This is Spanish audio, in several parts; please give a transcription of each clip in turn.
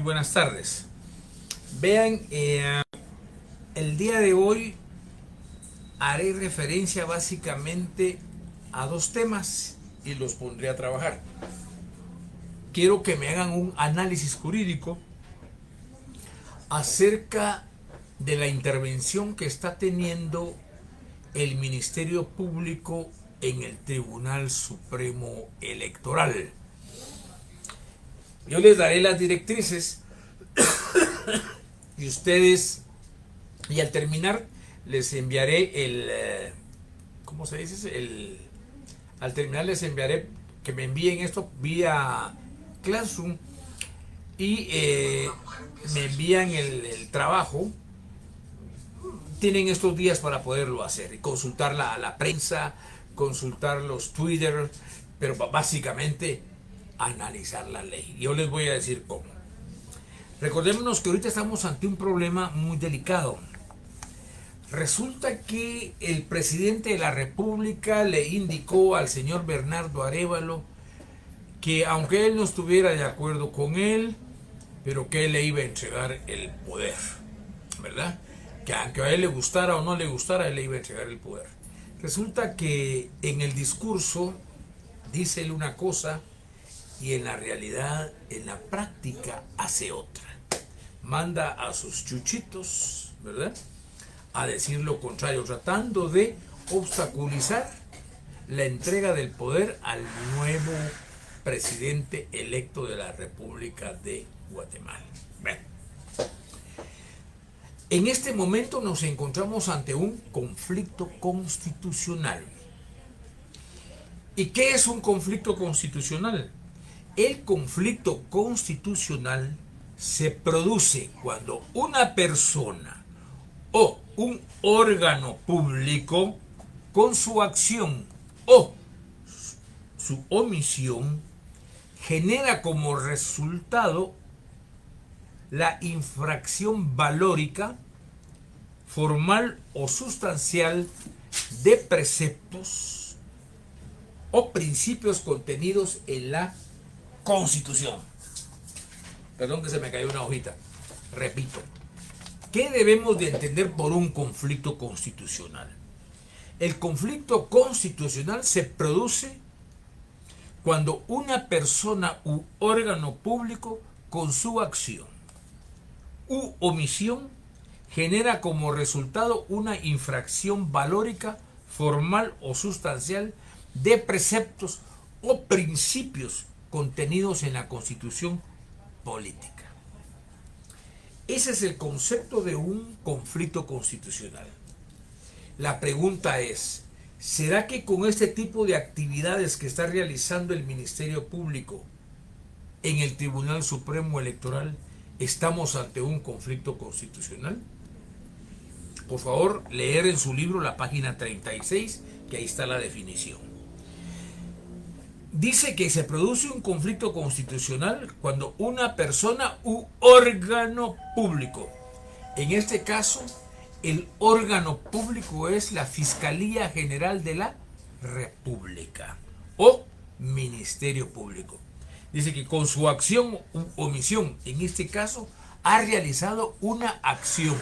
buenas tardes. Vean, el día de hoy haré referencia básicamente a dos temas y los pondré a trabajar. Quiero que me hagan un análisis jurídico acerca de la intervención que está teniendo el Ministerio Público en el Tribunal Supremo Electoral. Yo les daré las directrices y ustedes, y al terminar les enviaré ¿cómo se dice? Al terminar les enviaré que me envíen esto vía Classroom y me envían el trabajo. Tienen estos días para poderlo hacer y consultar la prensa, consultar los Twitter, pero básicamente analizar la ley. Yo les voy a decir cómo. Recordémonos que ahorita estamos ante un problema muy delicado. Resulta que el presidente de la República le indicó al señor Bernardo Arévalo que aunque él no estuviera de acuerdo con él, pero que él le iba a entregar el poder, ¿verdad? Que aunque a él le gustara o no le gustara, él le iba a entregar el poder. Resulta que en el discurso dice él una cosa y en la realidad, en la práctica, hace otra. Manda a sus chuchitos, ¿verdad?, a decir lo contrario, tratando de obstaculizar la entrega del poder al nuevo presidente electo de la República de Guatemala. Bueno, en este momento nos encontramos ante un conflicto constitucional. ¿Y qué es un conflicto constitucional? El conflicto constitucional se produce cuando una persona o un órgano público, con su acción o su omisión, genera como resultado la infracción valórica, formal o sustancial de preceptos o principios contenidos en la Constitución. Perdón que se me cayó una hojita. Repito. ¿Qué debemos de entender por un conflicto constitucional? El conflicto constitucional se produce cuando una persona u órgano público con su acción u omisión genera como resultado una infracción valórica, formal o sustancial de preceptos o principios contenidos en la Constitución política. Ese es el concepto de un conflicto constitucional. La pregunta es, ¿será que con este tipo de actividades que está realizando el Ministerio Público en el Tribunal Supremo Electoral estamos ante un conflicto constitucional? Por favor, leer en su libro la página 36, que ahí está la definición. Dice que se produce un conflicto constitucional cuando una persona u órgano público, en este caso, el órgano público es la Fiscalía General de la República o Ministerio Público. Dice que con su acción u omisión, en este caso, ha realizado una acción.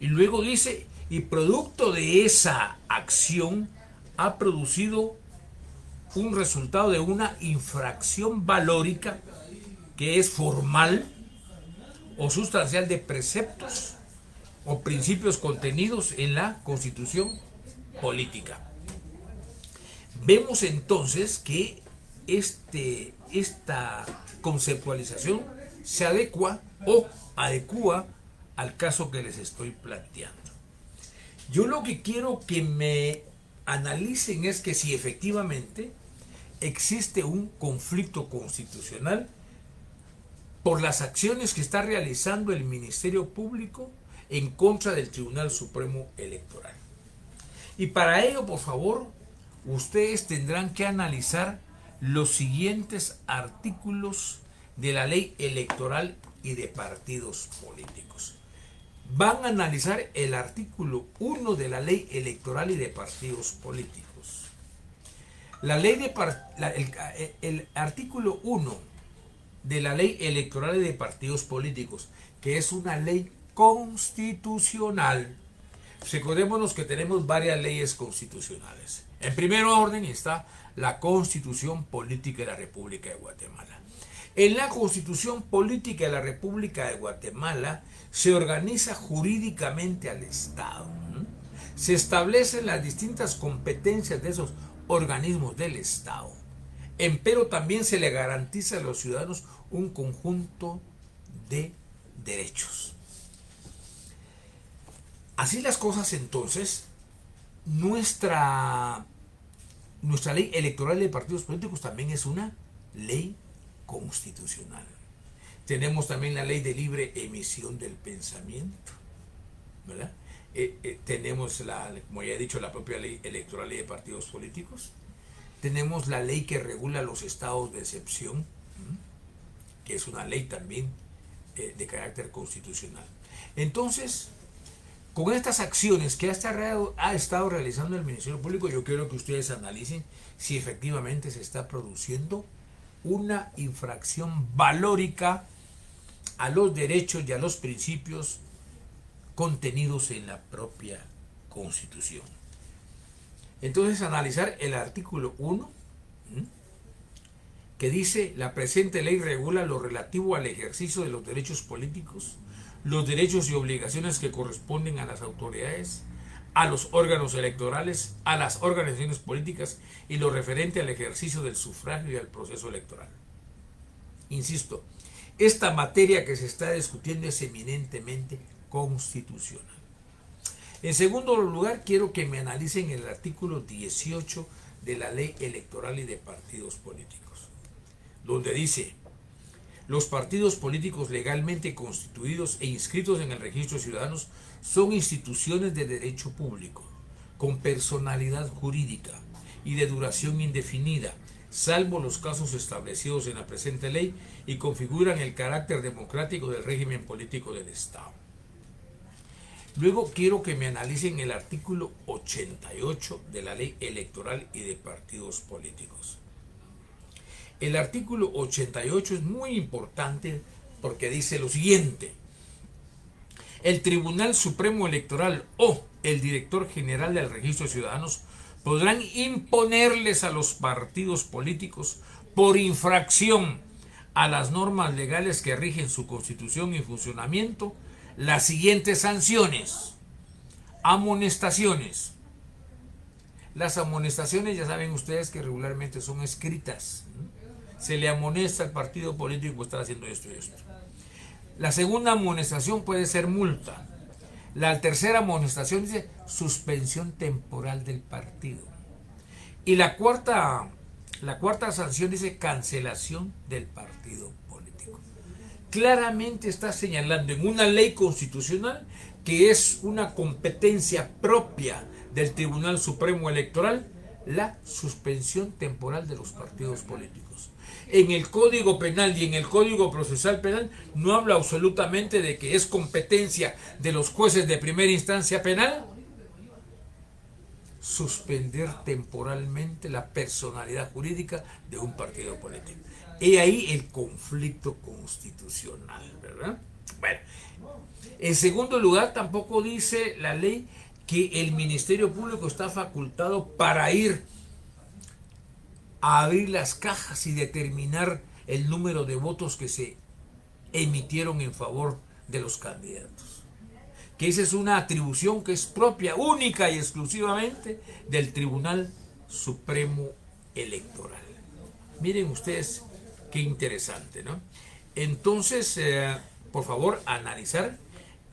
Y luego dice, y producto de esa acción ha producido un resultado de una infracción valórica que es formal o sustancial de preceptos o principios contenidos en la Constitución política. Vemos entonces que esta conceptualización se adecua o adecua al caso que les estoy planteando. Yo lo que quiero que me analicen es que si efectivamente existe un conflicto constitucional por las acciones que está realizando el Ministerio Público en contra del Tribunal Supremo Electoral. Y para ello, por favor, ustedes tendrán que analizar los siguientes artículos de la Ley Electoral y de Partidos Políticos. Van a analizar el artículo 1 de la Ley Electoral y de Partidos Políticos. La ley el artículo 1 de la ley electoral y de partidos políticos, que es una ley constitucional. Recordémonos que tenemos varias leyes constitucionales. En primer orden está la Constitución Política de la República de Guatemala. En la Constitución Política de la República de Guatemala se organiza jurídicamente al Estado. Se establecen las distintas competencias de esos organismos del Estado. Empero también se le garantiza a los ciudadanos un conjunto de derechos. Así las cosas, entonces, nuestra ley electoral de partidos políticos también es una ley constitucional. Tenemos también la ley de libre emisión del pensamiento, ¿verdad? Tenemos, como ya he dicho, la propia ley electoral y de partidos políticos. Tenemos la ley que regula los estados de excepción, que es una ley también de carácter constitucional. Entonces, con estas acciones que ha estado realizando el Ministerio Público, yo quiero que ustedes analicen si efectivamente se está produciendo una infracción valórica a los derechos y a los principios contenidos en la propia Constitución. Entonces, analizar el artículo 1, que dice: la presente ley regula lo relativo al ejercicio de los derechos políticos, los derechos y obligaciones que corresponden a las autoridades, a los órganos electorales, a las organizaciones políticas y lo referente al ejercicio del sufragio y al proceso electoral. Insisto, esta materia que se está discutiendo es eminentemente constitucional. En segundo lugar, quiero que me analicen el artículo 18 de la Ley Electoral y de Partidos Políticos, donde dice: los partidos políticos legalmente constituidos e inscritos en el registro de ciudadanos son instituciones de derecho público, con personalidad jurídica y de duración indefinida, salvo los casos establecidos en la presente ley, y configuran el carácter democrático del régimen político del Estado. Luego quiero que me analicen el artículo 88 de la Ley Electoral y de Partidos Políticos. El artículo 88 es muy importante porque dice lo siguiente: el Tribunal Supremo Electoral o el Director General del Registro de Ciudadanos podrán imponerles a los partidos políticos, por infracción a las normas legales que rigen su constitución y funcionamiento, las siguientes sanciones: amonestaciones. Las amonestaciones, ya saben ustedes que regularmente son escritas. Se le amonesta al partido político por estar haciendo esto y esto. La segunda amonestación puede ser multa. La tercera amonestación dice suspensión temporal del partido. Y la cuarta sanción dice cancelación del partido político. Claramente está señalando en una ley constitucional que es una competencia propia del Tribunal Supremo Electoral la suspensión temporal de los partidos políticos. En el Código Penal y en el Código Procesal Penal no habla absolutamente de que es competencia de los jueces de primera instancia penal suspender temporalmente la personalidad jurídica de un partido político. He ahí el conflicto constitucional, ¿verdad? Bueno, en segundo lugar, tampoco dice la ley que el Ministerio Público está facultado para ir a abrir las cajas y determinar el número de votos que se emitieron en favor de los candidatos. Que esa es una atribución que es propia, única y exclusivamente del Tribunal Supremo Electoral. Miren ustedes qué interesante, ¿no? Entonces, por favor, analizar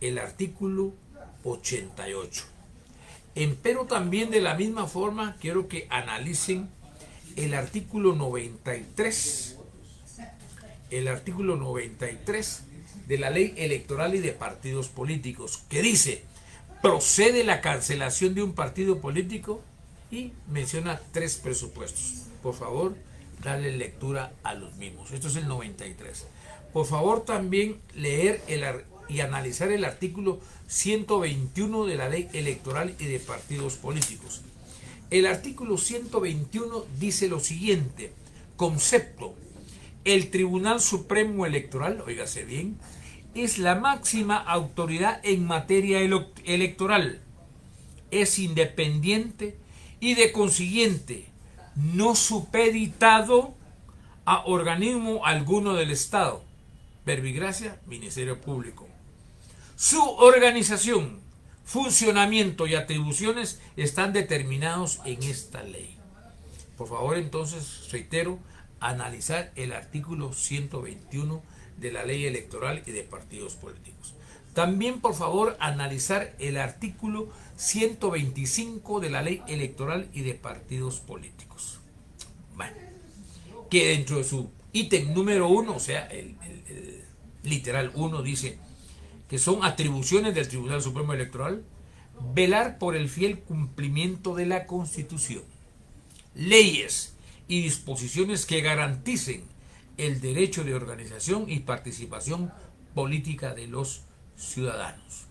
el artículo 88. Empero también de la misma forma quiero que analicen el artículo 93. El artículo 93 de la Ley Electoral y de Partidos Políticos, que dice: procede la cancelación de un partido político, y menciona 3 presupuestos. Por favor, darle lectura a los mismos. Esto es el 93. Por favor, también leer y analizar el artículo 121 de la Ley Electoral y de Partidos Políticos. El artículo 121 dice lo siguiente: concepto: El Tribunal Supremo Electoral, óigase bien, es la máxima autoridad en materia electoral. Es independiente y de consiguiente no supeditado a organismo alguno del Estado. Verbigracia, Ministerio Público. Su organización, funcionamiento y atribuciones están determinados en esta ley. Por favor, entonces, reitero, analizar el artículo 121 de la Ley Electoral y de Partidos Políticos. También, por favor, analizar el artículo 125 de la Ley Electoral y de Partidos Políticos. Bueno, que dentro de su ítem número 1, o sea, el literal 1, dice que son atribuciones del Tribunal Supremo Electoral velar por el fiel cumplimiento de la Constitución, leyes y disposiciones que garanticen el derecho de organización y participación política de los ciudadanos.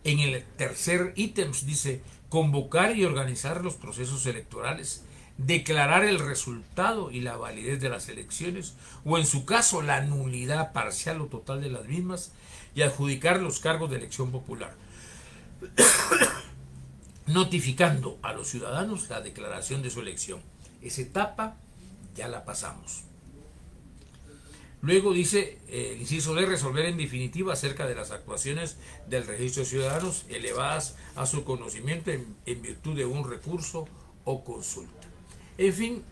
En el tercer ítem dice convocar y organizar los procesos electorales, declarar el resultado y la validez de las elecciones, o en su caso la nulidad parcial o total de las mismas, y adjudicar los cargos de elección popular, notificando a los ciudadanos la declaración de su elección. Esa etapa ya la pasamos. Luego dice, inciso D, resolver en definitiva acerca de las actuaciones del registro de ciudadanos elevadas a su conocimiento en virtud de un recurso o consulta. En fin,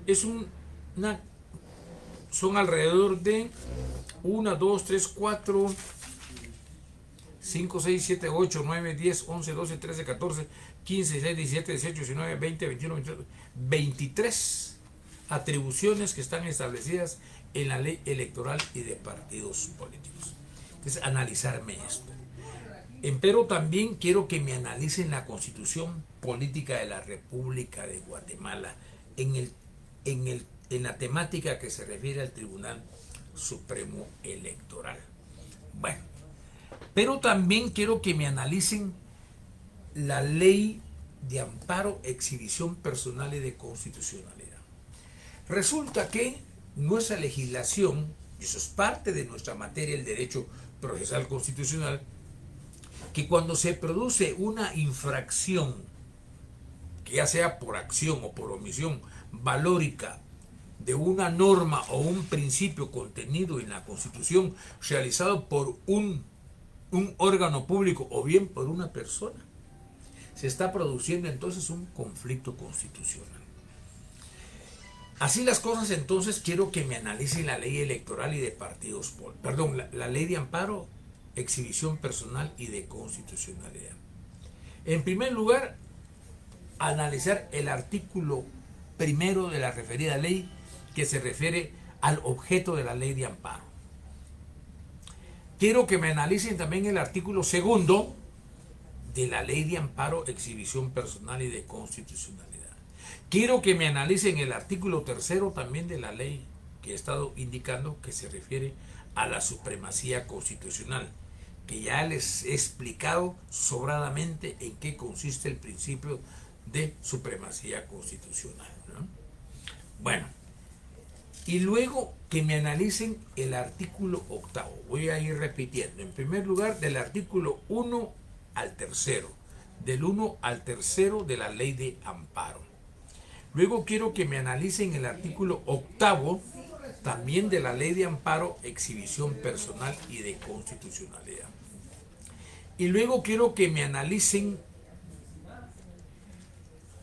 es son alrededor de 1, 2, 3, 4, 5, 6, 7, 8, 9, 10, 11, 12, 13, 14, 15, 16, 17, 18, 19, 20, 21, 22, 23 atribuciones que están establecidas en la Ley Electoral y de Partidos Políticos. Entonces, analizarme esto. Pero también quiero que me analicen la Constitución Política de la República de Guatemala en la temática que se refiere al Tribunal Supremo Electoral. Bueno, pero también quiero que me analicen la Ley de Amparo, Exhibición Personal y de Constitucionalidad. Resulta que nuestra legislación, y eso es parte de nuestra materia, el derecho procesal constitucional, que cuando se produce una infracción, que ya sea por acción o por omisión valórica de una norma o un principio contenido en la Constitución realizado por un órgano público o bien por una persona, se está produciendo entonces un conflicto constitucional. Así las cosas, entonces quiero que me analicen la ley electoral y de partidos, la ley de amparo, exhibición personal y de constitucionalidad. En primer lugar, analizar el artículo primero de la referida ley, que se refiere al objeto de la ley de amparo. Quiero que me analicen también el artículo segundo de la ley de amparo, exhibición personal y de constitucionalidad. Quiero que me analicen el artículo tercero también de la ley que he estado indicando, que se refiere a la supremacía constitucional, que ya les he explicado sobradamente en qué consiste el principio de supremacía constitucional, ¿no? Bueno, y luego que me analicen el artículo octavo. Voy a ir repitiendo. En primer lugar, del artículo 1 al tercero, del 1 al tercero de la ley de amparo. Luego quiero que me analicen el artículo octavo también de la ley de amparo, exhibición personal y de constitucionalidad. Y luego quiero que me analicen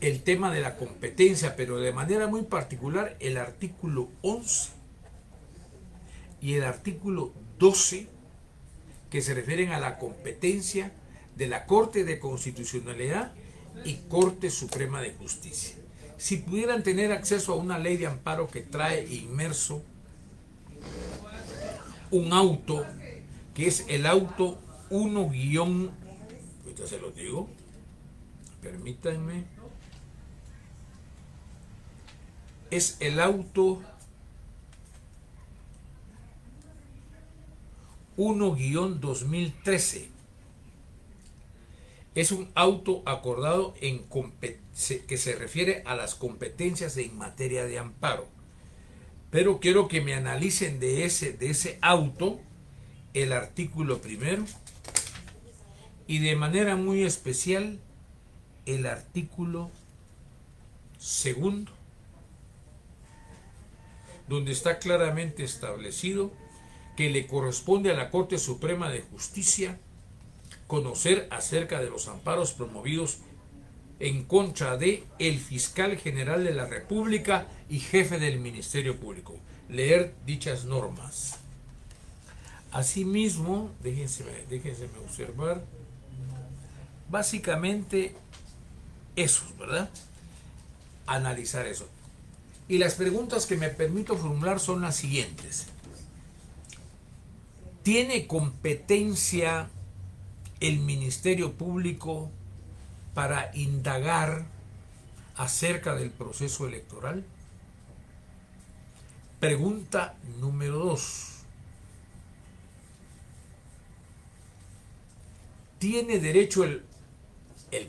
el tema de la competencia, pero de manera muy particular el artículo 11 y el artículo 12, que se refieren a la competencia de la Corte de Constitucionalidad y Corte Suprema de Justicia. Si pudieran tener acceso a una ley de amparo que trae inmerso un auto, que es el auto 1 guión, ahorita se los digo, permítanme, es el auto 1-2013. Es un auto acordado que se refiere a las competencias en materia de amparo. Pero quiero que me analicen de ese auto el artículo primero y de manera muy especial el artículo segundo, donde está claramente establecido que le corresponde a la Corte Suprema de Justicia conocer acerca de los amparos promovidos en contra de el fiscal general de la República y jefe del Ministerio Público. Leer dichas normas. Asimismo, déjense observar, básicamente eso, ¿verdad? Analizar eso. Y las preguntas que me permito formular son las siguientes. ¿Tiene competencia el Ministerio Público para indagar acerca del proceso electoral? Pregunta número 2. ¿Tiene derecho el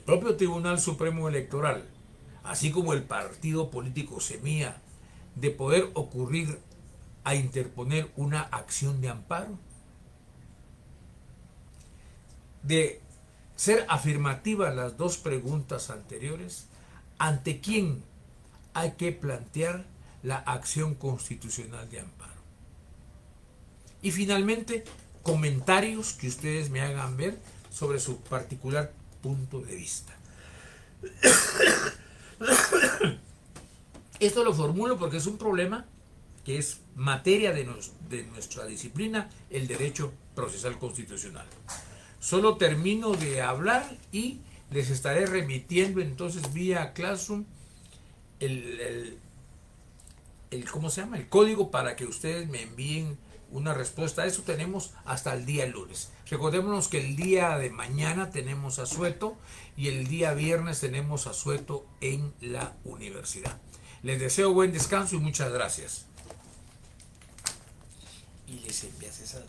propio Tribunal Supremo Electoral, así como el partido político Semilla, de poder ocurrir a interponer una acción de amparo? De ser afirmativas las dos preguntas anteriores, ¿ante quién hay que plantear la acción constitucional de amparo? Y finalmente, comentarios que ustedes me hagan ver sobre su particular punto de vista. Esto lo formulo porque es un problema que es materia de nuestra disciplina, el derecho procesal constitucional. Solo termino de hablar y les estaré remitiendo entonces vía Classroom ¿cómo se llama? El código para que ustedes me envíen una respuesta. Eso tenemos hasta el día lunes. Recordémonos que el día de mañana tenemos asueto y el día viernes tenemos asueto en la universidad. Les deseo buen descanso y muchas gracias. Y les envías esas